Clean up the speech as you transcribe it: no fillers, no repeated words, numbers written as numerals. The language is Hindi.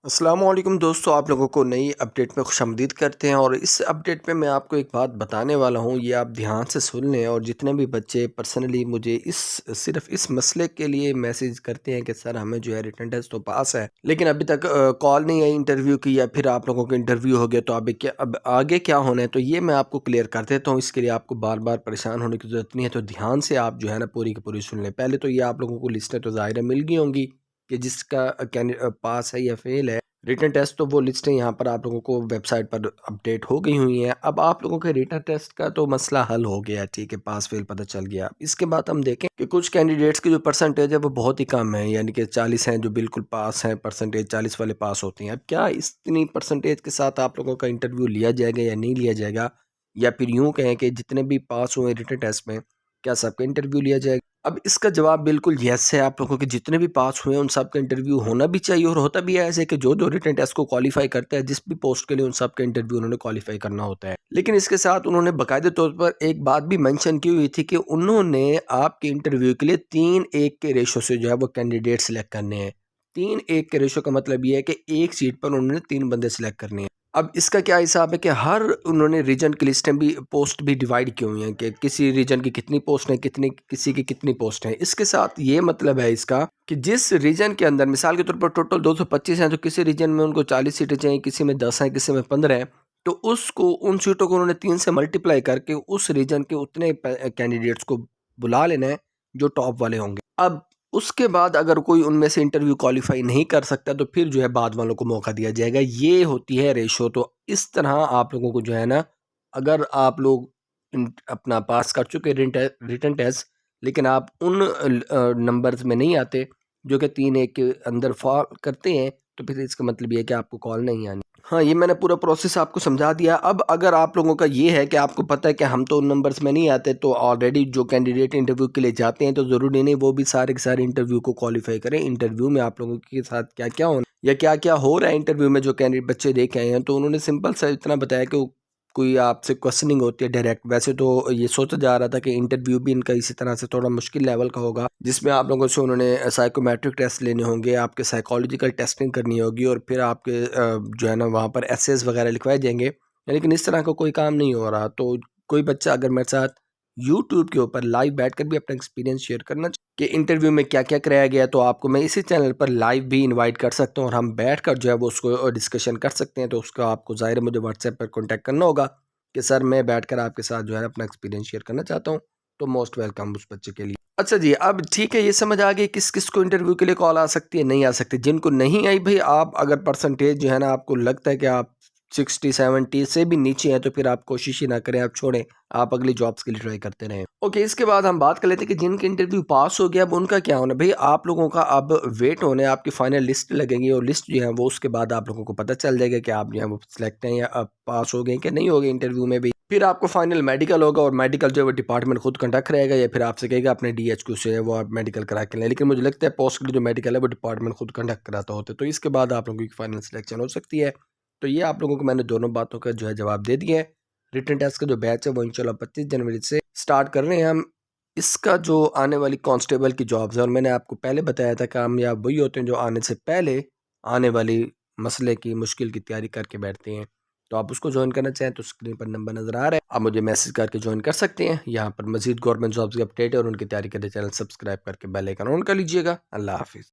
अस्सलामुअलैकुम दोस्तों, आप लोगों को नई अपडेट में खुशामदीद करते हैं। और इस अपडेट में मैं आपको एक बात बताने वाला हूँ, ये आप ध्यान से सुन लें। और जितने भी बच्चे पर्सनली मुझे सिर्फ इस मसले के लिए मैसेज करते हैं कि सर हमें जो है रिटन टेस्ट तो पास है लेकिन अभी तक कॉल नहीं आई इंटरव्यू की, या फिर आप लोगों का इंटरव्यू हो गया तो अब आगे क्या होना है, तो ये मैं आपको क्लियर कर देता हूँ। इसके लिए आपको बार बार परेशान होने की ज़रूरत नहीं है, तो ध्यान से आप जो है ना पूरी की पूरी सुन लें। पहले तो ये आप लोगों को लिस्टें तो ज़ाहिर है मिल गई होंगी कि जिसका पास है या फेल है। रिटन टेस्ट तो वो लिस्टें यहाँ पर आप लोगों को वेबसाइट पर अपडेट हो गई हुई हैं। अब आप लोगों के रिटन टेस्ट का तो मसला हल हो गया, ठीक है, पास फेल पता चल गया। इसके बाद हम देखें कि कुछ कैंडिडेट्स की जो परसेंटेज है वो बहुत ही कम है, यानी कि 40 हैं जो बिल्कुल पास हैं, परसेंटेज 40 वाले पास होते हैं। अब क्या इतनी परसेंटेज के साथ आप लोगों का इंटरव्यू लिया जाएगा या नहीं लिया जाएगा, या फिर यूँ कहें कि जितने भी पास हुए रिटन टेस्ट में क्या सबका इंटरव्यू लिया जाएगा? अब इसका जवाब बिल्कुल यस है। आप लोगों के जितने भी पास हुए हैं उन सब का इंटरव्यू होना भी चाहिए। और होता भी है ऐसे कि जो जो रिटन टेस्ट को क्वालिफाई करता है जिस भी पोस्ट के लिए, उन सब का इंटरव्यू उन्होंने क्वालिफाई करना होता है। लेकिन इसके साथ उन्होंने बाकायदे तौर पर एक बात भी मेंशन की हुई थी कि उन्होंने आपके इंटरव्यू के लिए 3:1 के रेशो से जो है वो कैंडिडेट सिलेक्ट करने हैं। 3:1 के रेशो का मतलब ये है कि एक सीट पर उन्होंने 3 बंदे सिलेक्ट करने हैं। अब इसका क्या हिसाब है कि हर उन्होंने रीजन की लिस्टें भी, पोस्ट भी डिवाइड की हुई हैं कि किसी रीजन की कितनी पोस्ट हैं, कितनी किसी की कितनी पोस्ट हैं। इसके साथ ये मतलब है इसका कि जिस रीजन के अंदर मिसाल के तौर पर टोटल 225 हैं, तो किसी रीजन में उनको 40 सीटें चाहिए, किसी में 10 हैं, किसी में 15 हैं। तो उसको, उन सीटों को उन्होंने 3 से मल्टीप्लाई करके उस रीजन के उतने कैंडिडेट्स को बुला लेना है जो टॉप वाले होंगे। अब उसके बाद अगर कोई उनमें से इंटरव्यू क्वालिफाई नहीं कर सकता तो फिर जो है बाद वालों को मौका दिया जाएगा। ये होती है रेशो। तो इस तरह आप लोगों को जो है ना, अगर आप लोग अपना पास कर चुके रिटन टेस्ट, लेकिन आप उन नंबर्स में नहीं आते जो कि 3:1 के अंदर फॉल करते हैं, तो फिर इसका मतलब ये है कि आपको कॉल नहीं आनी। हाँ, ये मैंने पूरा प्रोसेस आपको समझा दिया। अब अगर आप लोगों का ये है कि आपको पता है कि हम तो उन नंबर्स में नहीं आते, तो ऑलरेडी जो कैंडिडेट इंटरव्यू के लिए जाते हैं तो ज़रूरी नहीं वो भी सारे के सारे इंटरव्यू को क्वालिफाई करें। इंटरव्यू में आप लोगों के साथ क्या-क्या होना या क्या-क्या हो रहा है इंटरव्यू में, जो कैंडिडेट बच्चे दे के आए हैं, तो उन्होंने सिंपल सा इतना बताया कि कोई आपसे क्वेश्चनिंग होती है डायरेक्ट। वैसे तो ये सोचा जा रहा था कि इंटरव्यू भी इनका इसी तरह से थोड़ा मुश्किल लेवल का होगा, जिसमें आप लोगों से उन्होंने साइकोमेट्रिक टेस्ट लेने होंगे, आपके साइकोलॉजिकल टेस्टिंग करनी होगी, और फिर आपके जो है ना वहाँ पर एसेस वगैरह लिखवाए जाएंगे। लेकिन इस तरह का कोई काम नहीं हो रहा। तो कोई बच्चा अगर मेरे साथ यूट्यूब के ऊपर लाइव बैठकर भी अपना एक्सपीरियंस शेयर करना कि इंटरव्यू में क्या क्या कराया गया, तो आपको मैं इसी चैनल पर लाइव भी इनवाइट कर सकता हूँ और हम बैठकर जो है वो उसको डिस्कशन कर सकते हैं। तो उसका आपको ज़ाहिर है मुझे व्हाट्सएप पर कॉन्टैक्ट करना होगा कि सर मैं बैठकर आपके साथ जो है अपना एक्सपीरियंस शेयर करना चाहता हूँ। तो मोस्ट वेलकम उस बच्चे के लिए। अच्छा जी, अब ठीक है, ये समझ आ गई किस किस को इंटरव्यू के लिए कॉल आ सकती है, नहीं आ सकती। जिनको नहीं आई भाई, आप अगर परसेंटेज जो है ना आपको लगता है कि आप 60-70 से भी नीचे हैं, तो फिर आप कोशिश ही ना करें, आप छोड़ें, आप अगली जॉब्स के लिए ट्राई करते रहें। ओके, इसके बाद हम बात कर लेते हैं कि जिनके इंटरव्यू पास हो गया अब उनका क्या होना। भाई आप लोगों का अब वेट होने, आपकी फाइनल लिस्ट लगेगी, और लिस्ट जो है वो उसके बाद आप लोगों को पता चल जाएगा कि आप जो है वो सिलेक्ट हैं या आप पास हो गए कि नहीं हो गए इंटरव्यू में भी। फिर आपको फाइनल मेडिकल होगा, और मेडिकल जो है वो डिपार्टमेंट खुद कंडक्ट रहेगा, या फिर आपसे कहेगा अपने DHQ से वो आप मेडिकल करा के लें। लेकिन मुझे लगता है पोस्ट के लिए जो मेडिकल है वो डिपार्टमेंट खुद कंडक्ट कराता होता है। तो इसके बाद आप लोगों की फाइनल सिलेक्शन हो सकती है। तो ये आप लोगों को मैंने दोनों बातों का जो है जवाब दे दिया है। रिटन टेस्ट का जो बैच है वो इंशाल्लाह 25 जनवरी से स्टार्ट कर रहे हैं हम। इसका जो आने वाली कांस्टेबल की जॉब्स है, और मैंने आपको पहले बताया था कामयाब वही होते हैं जो आने से पहले आने वाली मसले की, मुश्किल की तैयारी करके बैठते हैं। तो आप उसको ज्वाइन करना चाहें तो स्क्रीन पर नंबर नज़र आ रहा है, आप मुझे मैसेज करके ज्वाइन कर सकते हैं। यहाँ पर मजीद गवर्नमेंट जॉब्स की अपडेट है और उनकी तैयारी के लिए चैनल सब्सक्राइब करके बेल आइकन ऑन कर लीजिएगा। अल्लाह हाफिज़।